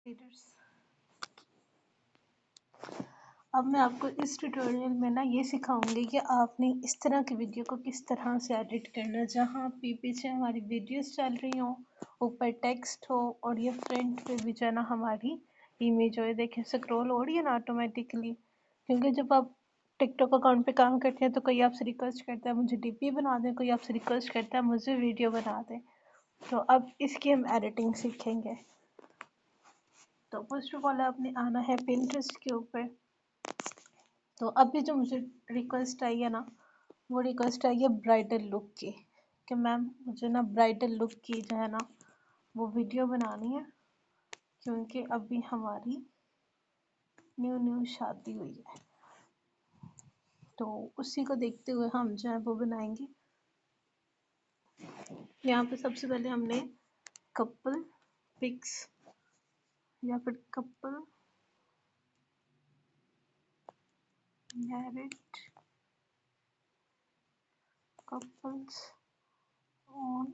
Readers. अब मैं आपको इस ट्यूटोरियल में ना ये सिखाऊंगी कि आपने इस तरह की वीडियो को किस तरह से एडिट करना है, जहाँ पीछे हमारी वीडियोस चल रही हो, ऊपर टेक्स्ट हो और ये फ्रंट पे भी जो है ना हमारी इमेज हो। ये देखें स्क्रॉल हो रही है ना ऑटोमेटिकली, क्योंकि जब आप टिकटॉक अकाउंट पे काम करते हैं तो कोई आपसे रिक्वेस्ट करता है मुझे डीपी बना दें, कोई आपसे रिक्वेस्ट करता है मुझे वीडियो बना दें। तो अब इसकी हम एडिटिंग सीखेंगे। तो फर्स्ट ऑफ ऑल आपने आना है पिंटरेस्ट के ऊपर। तो अभी जो मुझे रिक्वेस्ट आई है ना, वो रिक्वेस्ट आई है ब्राइडल लुक की, कि मैम मुझे ना ब्राइडल लुक की जो है ना वो वीडियो बनानी है, क्योंकि अभी हमारी न्यू शादी हुई है। तो उसी को देखते हुए हम जो है वो बनाएंगे। यहाँ पे सबसे पहले हमने कपल पिक्स या फिर couple married couples on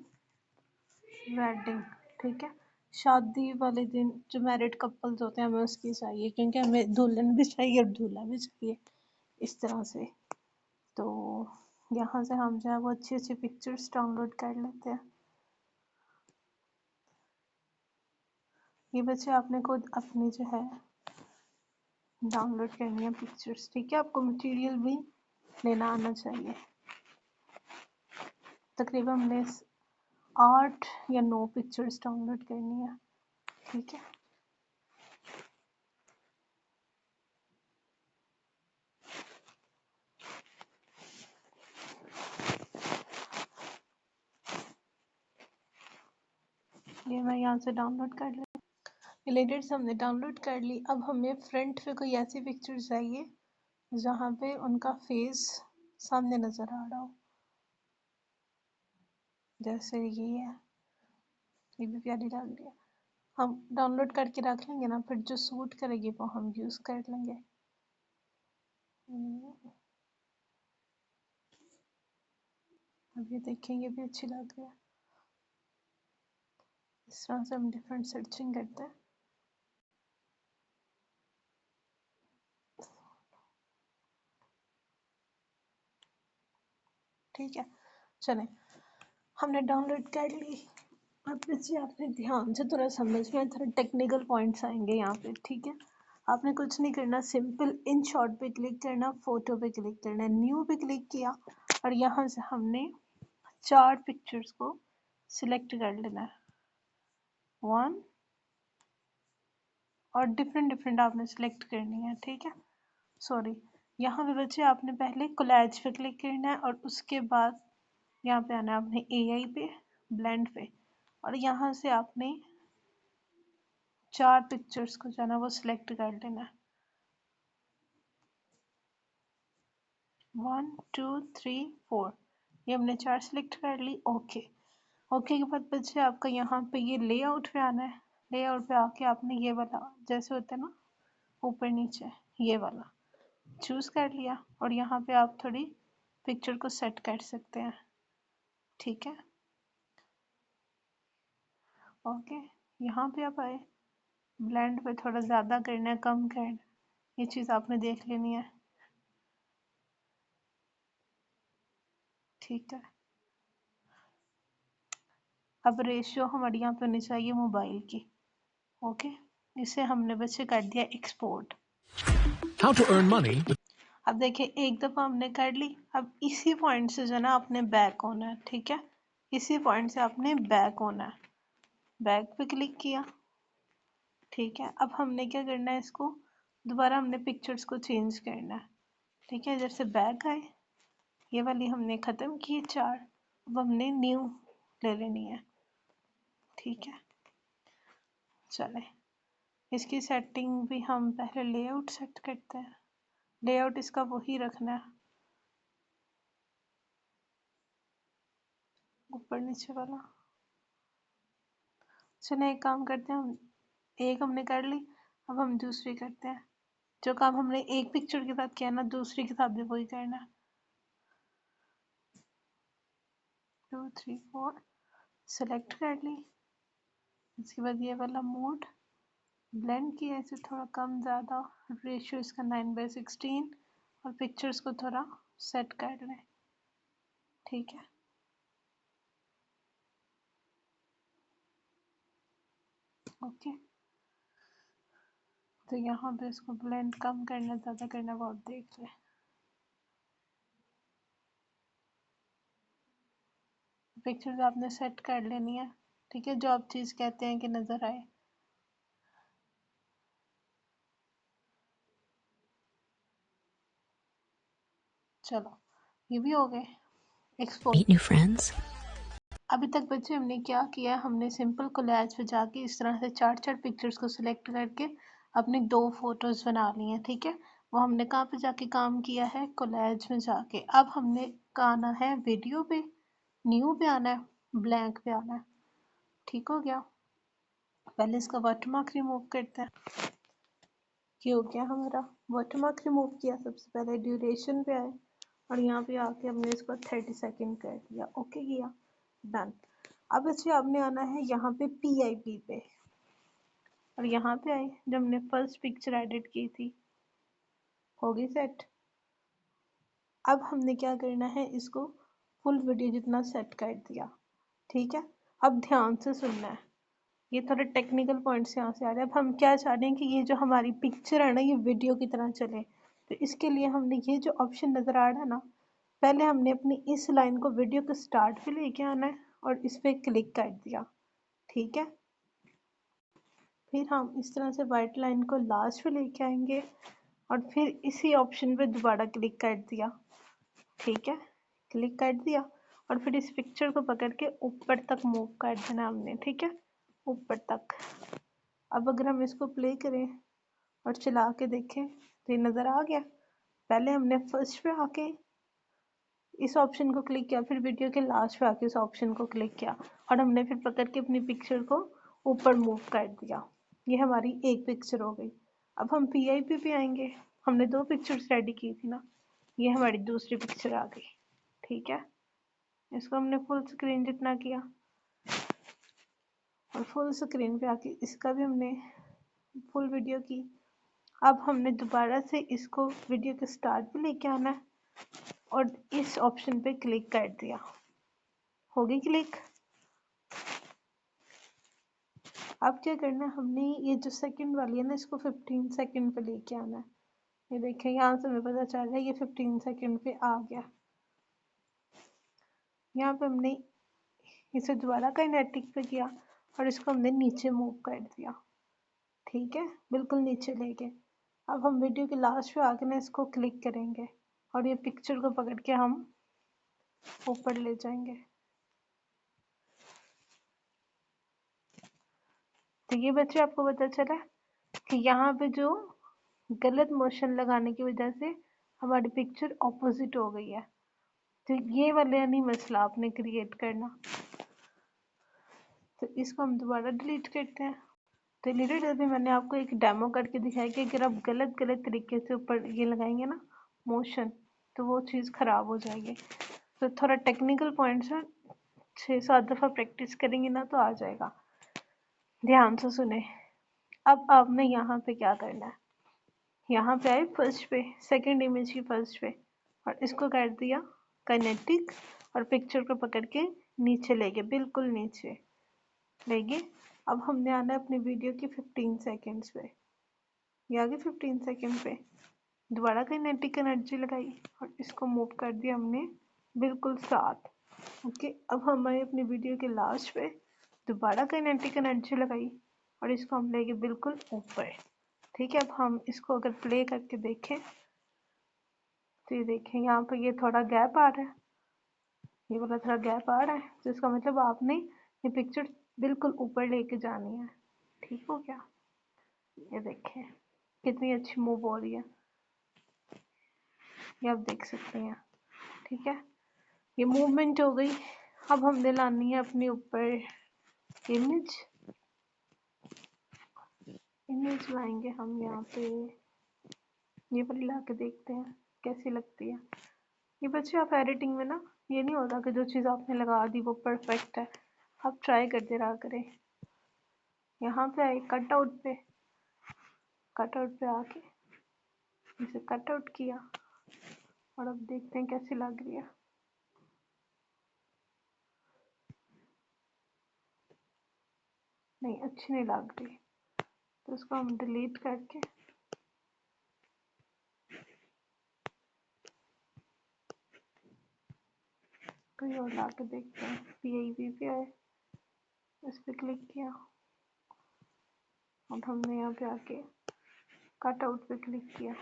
wedding, ठीक है। शादी वाले दिन जो मैरिड कपल्स होते हैं हमें उसकी चाहिए, क्योंकि हमें दुल्हन भी चाहिए और दूल्हा भी चाहिए, इस तरह से। तो यहाँ से हम जो है वो अच्छी अच्छी पिक्चर्स डाउनलोड कर लेते हैं। ये बच्चे आपने खुद अपनी जो है डाउनलोड करनी है पिक्चर्स, ठीक है। आपको मटेरियल भी लेना आना चाहिए। तकरीबन हमने 8 या 9 पिक्चर्स डाउनलोड करनी है, ठीक है। ये मैं यहाँ से डाउनलोड कर लेती हूँ। रिलेटेड हमने डाउनलोड कर ली। अब हमें फ्रंट पे कोई ऐसी पिक्चर चाहिए जहाँ पे उनका फेस सामने नजर आ रहा हो, जैसे ये है। ये भी प्यारी लग रही है। हम डाउनलोड करके रख लेंगे ना, फिर जो सूट करेगी वो हम यूज कर लेंगे। अब ये देखेंगे भी अच्छी लग रही है। इस तरह से हम डिफरेंट सर्चिंग करते हैं। ठीक है, चलें, हमने डाउनलोड कर ली। अब बच्चे आपने ध्यान से थोड़ा समझ में, थोड़ा टेक्निकल पॉइंट्स आएंगे यहाँ पे, ठीक है। आपने कुछ नहीं करना, सिंपल इन शॉट पे क्लिक करना, फोटो पे क्लिक करना, न्यू पे क्लिक किया और यहाँ से हमने 4 पिक्चर्स को सिलेक्ट कर लेना है। 1 और डिफरेंट आपने सिलेक्ट करनी है, ठीक है। सॉरी, यहाँ पे बच्चे आपने पहले कोलैज पे क्लिक करना है और उसके बाद यहाँ पे आना है आपने एआई पे, ब्लेंड पे, और यहाँ से आपने 4 पिक्चर्स को जो है ना वो सिलेक्ट कर लेना है। 1 2 3 4, ये हमने 4 सिलेक्ट कर ली। ओके, ओके के बाद बच्चे आपका यहाँ पे ये लेआउट पे आना है। लेआउट पे आके आपने ये वाला जैसे होता है ना ऊपर नीचे, ये वाला चूज कर लिया और यहाँ पे आप थोड़ी पिक्चर को सेट कर सकते हैं, ठीक है। ओके, यहाँ पे आप आए, ब्लेंड पे थोड़ा ज़्यादा करना है, कम करना है, ये चीज़ आपने देख लेनी है, ठीक है। अब रेशियो हमारी यहाँ पे होनी चाहिए मोबाइल की, ओके। इसे हमने बच्चे कर दिया export. How to earn money with अब देखिए एक दफ़ा हमने कर ली। अब इसी पॉइंट से जो ना आपने बैक होना है, ठीक है। इसी पॉइंट से आपने बैक होना है, बैक पे क्लिक किया, ठीक है। अब हमने क्या करना है, इसको दोबारा हमने पिक्चर्स को चेंज करना है, ठीक है। जैसे बैक आए, ये वाली हमने ख़त्म की 4, अब हमने न्यू ले लेनी है, ठीक है। चले, इसकी सेटिंग भी हम पहले लेआउट सेट करते हैं। लेआउट इसका वही रखना है, ऊपर नीचे वाला। चले एक काम करते हैं, हम एक हमने कर ली, अब हम दूसरी करते हैं। जो काम हमने एक पिक्चर के साथ किया ना, दूसरी के साथ भी वही करना है। 2 3 4 सेलेक्ट कर ली। इसके बाद ये वाला मोड, ब्लेंड किया है इसे थोड़ा कम ज़्यादा, रेशियो इसका 9/16 और पिक्चर्स को थोड़ा सेट कर लें। ठीक है, ओके। तो यहाँ पे इसको ब्लेंड कम करना ज़्यादा करना वो आप देख लें। पिक्चर्स आपने सेट कर लेनी है, ठीक है, जो आप चीज़ कहते हैं कि नज़र आए। चलो ये भी हो गए एक्सपोर्ट। Meet new friends. अभी तक बच्चे हमने क्या किया, हमने सिंपल कोलैज पे जाके इस तरह से चार चार पिक्चर्स को सिलेक्ट करके अपनी 2 फोटोज़ बना ली हैं। ठीक है, वो हमने कहाँ पे जाके काम किया है, कोलैज में जाके। अब हमने आना है वीडियो पे, न्यू पे आना है, ब्लैंक पे आना है। ठीक हो गया, पहले इसका वाटरमार्क रिमूव करते हैं। ये हो गया हमारा वाटरमार्क रिमूव किया। सबसे पहले ड्यूरेशन पे आए और यहाँ पे आके हमने इसको 30 सेकेंड कर दिया, ओके किया, डन। अब अच्छे आपने आना है यहाँ पे PIP पे और यहाँ पे आए, जब हमने फर्स्ट पिक्चर एडिट की थी, होगी सेट। अब हमने क्या करना है, इसको फुल वीडियो जितना सेट कर दिया। ठीक है, अब ध्यान से सुनना है, ये थोड़े टेक्निकल पॉइंट्स यहाँ से आ रहे हैं। अब हम क्या चाह रहे हैं कि ये जो हमारी पिक्चर है ना, ये वीडियो की तरह चले। तो इसके लिए हमने ये जो ऑप्शन नज़र आ रहा है ना, पहले हमने अपनी इस लाइन को वीडियो के स्टार्ट पे लेके आना है और इस पर क्लिक कर दिया। ठीक है, फिर हम इस तरह से वाइट लाइन को लास्ट पे लेके आएंगे और फिर इसी ऑप्शन पे दोबारा क्लिक कर दिया। ठीक है, क्लिक कर दिया और फिर इस पिक्चर को पकड़ के ऊपर तक मूव कर देना हमने। ठीक है, ऊपर तक। अब अगर हम इसको प्ले करें और चला के देखें तो ये नज़र आ गया। पहले हमने फर्स्ट पे आके इस ऑप्शन को क्लिक किया, फिर वीडियो के लास्ट पे आके इस ऑप्शन को क्लिक किया और हमने फिर पकड़ के अपनी पिक्चर को ऊपर मूव कर दिया। ये हमारी एक पिक्चर हो गई। अब हम PIP पे आएंगे, हमने 2 पिक्चर्स रेडी की थी ना, ये हमारी दूसरी पिक्चर आ गई। ठीक है, इसको हमने फुल स्क्रीन जितना किया और फुल स्क्रीन पे आके इसका भी हमने फुल वीडियो की। अब हमने दोबारा से इसको वीडियो के स्टार्ट पे लेके आना है और इस ऑप्शन पे क्लिक कर दिया, होगी क्लिक। अब क्या करना है, हमने ये जो सेकंड वाली है ना, इसको 15 सेकंड पे लेके आना है। ये देखें, यहाँ से हमें पता चल रहा है ये 15 सेकंड पे आ गया। यहाँ पे हमने इसे दोबारा काइनेटिक पे किया और इसको हमने नीचे मूव कर दिया। ठीक है, बिल्कुल नीचे लेके। अब हम वीडियो के लास्ट पे आके ना इसको क्लिक करेंगे और ये पिक्चर को पकड़ के हम ऊपर ले जाएंगे। तो ये बच्चे आपको पता चला कि यहाँ पे जो गलत मोशन लगाने की वजह से हमारी पिक्चर ऑपोजिट हो गई है। तो ये वाला नहीं मसला आपने क्रिएट करना। तो इसको हम दोबारा डिलीट करते हैं। तो डिलीट अभी मैंने आपको एक डेमो करके दिखाया कि अगर आप गलत गलत तरीके से ऊपर ये लगाएंगे ना मोशन, तो वो चीज़ ख़राब हो जाएगी। तो थोड़ा टेक्निकल पॉइंट्स है, 6-7 दफ़ा प्रैक्टिस करेंगे ना तो आ जाएगा। ध्यान से सुने। अब आपने यहाँ पे क्या करना है, यहाँ पे आए फर्स्ट पे, सेकंड इमेज की फर्स्ट पे और इसको कर दिया काइनेटिक और पिक्चर को पकड़ के नीचे ले गए, बिल्कुल नीचे ले गए। अब हमने आना है अपनी वीडियो की 15 सेकेंड्स पे, ये आगे 15 सेकेंड पे दोबारा काइनेटिक एनर्जी लगाई और इसको मूव कर दिया हमने बिल्कुल साथ। ओके, अब हम आए अपनी वीडियो के लास्ट पे, दोबारा काइनेटिक एनर्जी लगाई और इसको हम ले गए बिल्कुल ऊपर। ठीक है, अब हम इसको अगर प्ले करके देखें तो ये देखें यहाँ पर ये थोड़ा गैप आ रहा है, ये वाला थोड़ा गैप आ रहा है, तो इसका मतलब आपने ये पिक्चर बिल्कुल ऊपर लेके जानी है। ठीक हो गया, ये देखें कितनी अच्छी मूव हो रही है, ये आप देख सकते हैं। ठीक है, ये मूवमेंट हो गई। अब हमने लानी है अपने ऊपर इमेज, इमेज लाएंगे हम यहाँ पे, ये वाली ला के देखते हैं कैसी लगती है। ये बच्चे आप एडिटिंग में ना, ये नहीं होता कि जो चीज़ आपने लगा दी वो परफेक्ट है, आप ट्राई करते रहा करें। यहाँ पे आए कट आउट पे कटआउट पे आके इसे कटआउट किया और अब देखते हैं कैसी लग रही है। नहीं, अच्छी नहीं लग रही, तो इसको हम डिलीट करके कोई और ला के देखते हैं। PIP पे आए, इस पर क्लिक किया, अब हमने यहाँ पे आके कट आउट पे क्लिक किया।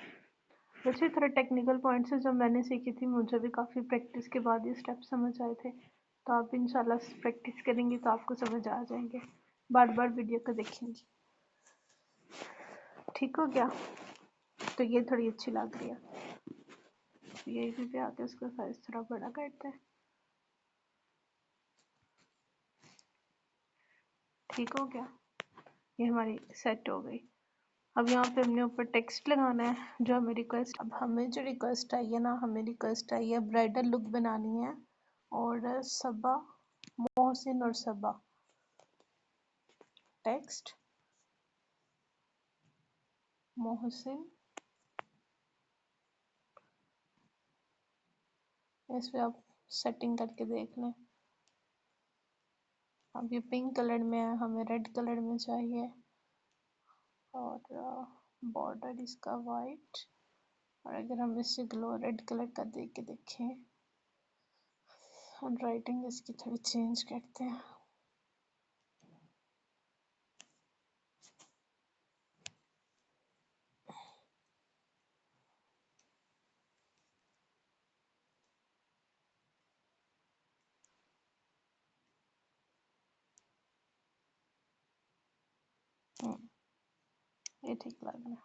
वैसे थोड़ा टेक्निकल पॉइंट्स है जो मैंने सीखी थी, मुझे भी काफ़ी प्रैक्टिस के बाद ये स्टेप समझ आए थे, तो आप इंशाल्लाह प्रैक्टिस करेंगे तो आपको समझ आ जाएंगे, बार बार वीडियो को देखेंगे। ठीक हो गया? तो ये थोड़ी अच्छी लग रही है। PIP पे आके उसका साइज थोड़ा बड़ा करते हैं। ठीक हो गया? ये हमारी सेट हो गई। अब यहाँ पे हमने ऊपर टेक्स्ट लगाना है जो हमें रिक्वेस्ट, अब हमें जो रिक्वेस्ट आई है ना, हमें रिक्वेस्ट आई है ब्राइडल लुक बनानी है और सबा, मोहसिन और सबा, टेक्स्ट मोहसिन, इस पे आप सेटिंग करके देख लें। अब ये पिंक कलर में है, हमें रेड कलर में चाहिए और बॉर्डर इसका वाइट, और अगर हम इसे ग्लो रेड कलर का दे के देखें, हम राइटिंग इसकी थोड़ी चेंज करते हैं। ये ठीक लग रहा है।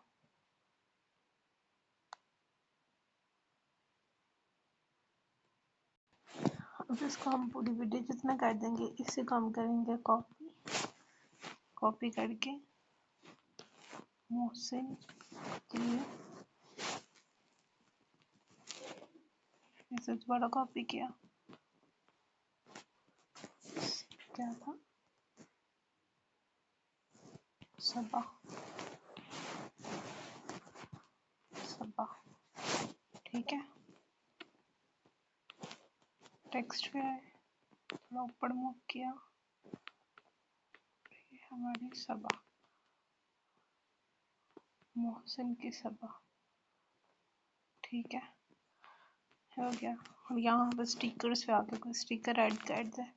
अब इसको हम पूरी वीडियो जितना कर देंगे, इसे को हम करेंगे कॉपी करके मोहसिन के लिए इसे दोबारा कॉपी किया, क्या था, सबा, सबा, ठीक है। टेक्स्ट पे आए, थोड़ा ऊपर मूव किया, ये हमारी सबा, मोहसिन की सबा, ठीक है, हो गया। और यहाँ पर स्टिकर्स पे आके कोई स्टिकर ऐड कर दे।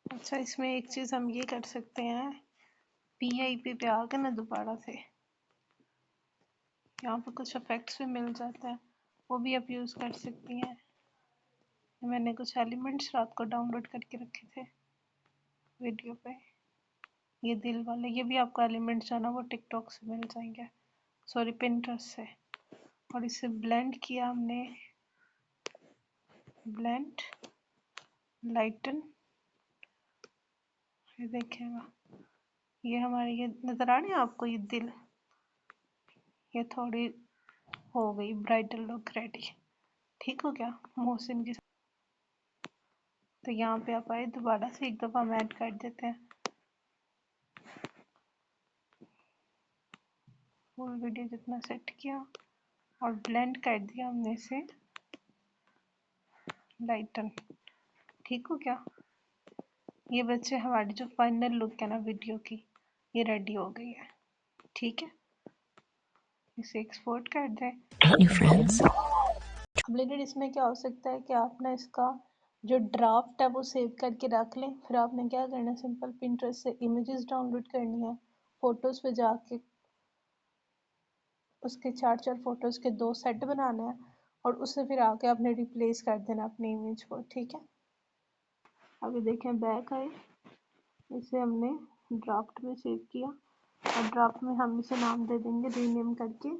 अच्छा, इसमें एक चीज़ हम ये कर सकते हैं, PIP पे आके ना दोबारा से यहाँ पे कुछ इफेक्ट्स भी मिल जाता है, वो भी आप यूज़ कर सकती हैं। मैंने कुछ एलिमेंट्स रात को डाउनलोड करके रखे थे वीडियो पे, ये दिल वाले, ये भी आपको एलिमेंट्स जो ना वो टिकटॉक से मिल जाएंगे, सॉरी पिंटरेस्ट से। और इसे ब्लेंड किया हमने, ब्लेंड, लाइटन, ये देखिएगा, ये हमारी, ये नज़र आ रही है आपको, ये दिल, ये थोड़ी हो गई ब्राइडल लुक रेडी। ठीक हो गया मोहसिन की। तो यहाँ पे आप आए, दोबारा से एक दफ़ा हम ऐड कर देते हैं, फुल वीडियो जितना सेट किया और ब्लेंड कर दिया हमने इसे, लाइटन। ठीक हो गया? ये बच्चे हमारी जो फाइनल लुक है ना वीडियो की, ये रेडी हो गई है। ठीक है, इसे एक्सपोर्ट कर दें। अब लेकिन इसमें क्या हो सकता है कि आप ना इसका जो ड्राफ्ट है वो सेव करके रख लें, फिर आपने क्या करना है, सिंपल पिंटरेस्ट से इमेजेस डाउनलोड करनी है, फोटोज़ पे जाके उसके 4-4 फोटोज़ के 2 सेट बनाने हैं और उससे फिर आके आपने रिप्लेस कर देना अपनी इमेज को। ठीक है, अभी देखें बैक आए, इसे हमने ड्राफ्ट में सेव किया और ड्राफ्ट में हम इसे नाम दे देंगे रीनेम करके,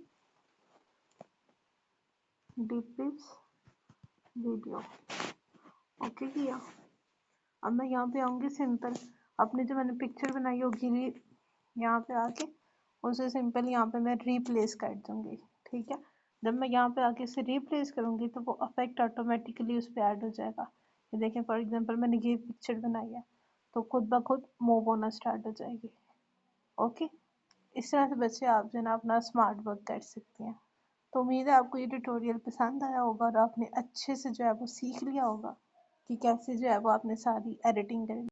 डिपिस वीडियो। ओके किया। अब मैं यहाँ पे आऊँगी सिंपल, अपनी जो मैंने पिक्चर बनाई होगी यहाँ पे आके उसे सिंपल यहाँ पे मैं रिप्लेस कर दूँगी। ठीक है, जब मैं यहाँ पे आके इसे रिप्लेस करूँगी तो वो इफेक्ट ऑटोमेटिकली उस पर ऐड हो जाएगा। ये देखें, फॉर एग्जांपल मैंने ये पिक्चर बनाई है तो खुद ब खुद मूव होना स्टार्ट हो जाएगी। ओके, इस तरह से बच्चे आप जो है ना अपना स्मार्ट वर्क कर सकते हैं। तो उम्मीद है आपको ये ट्यूटोरियल पसंद आया होगा और आपने अच्छे से जो है वो सीख लिया होगा कि कैसे जो है वो आपने सारी एडिटिंग करनी।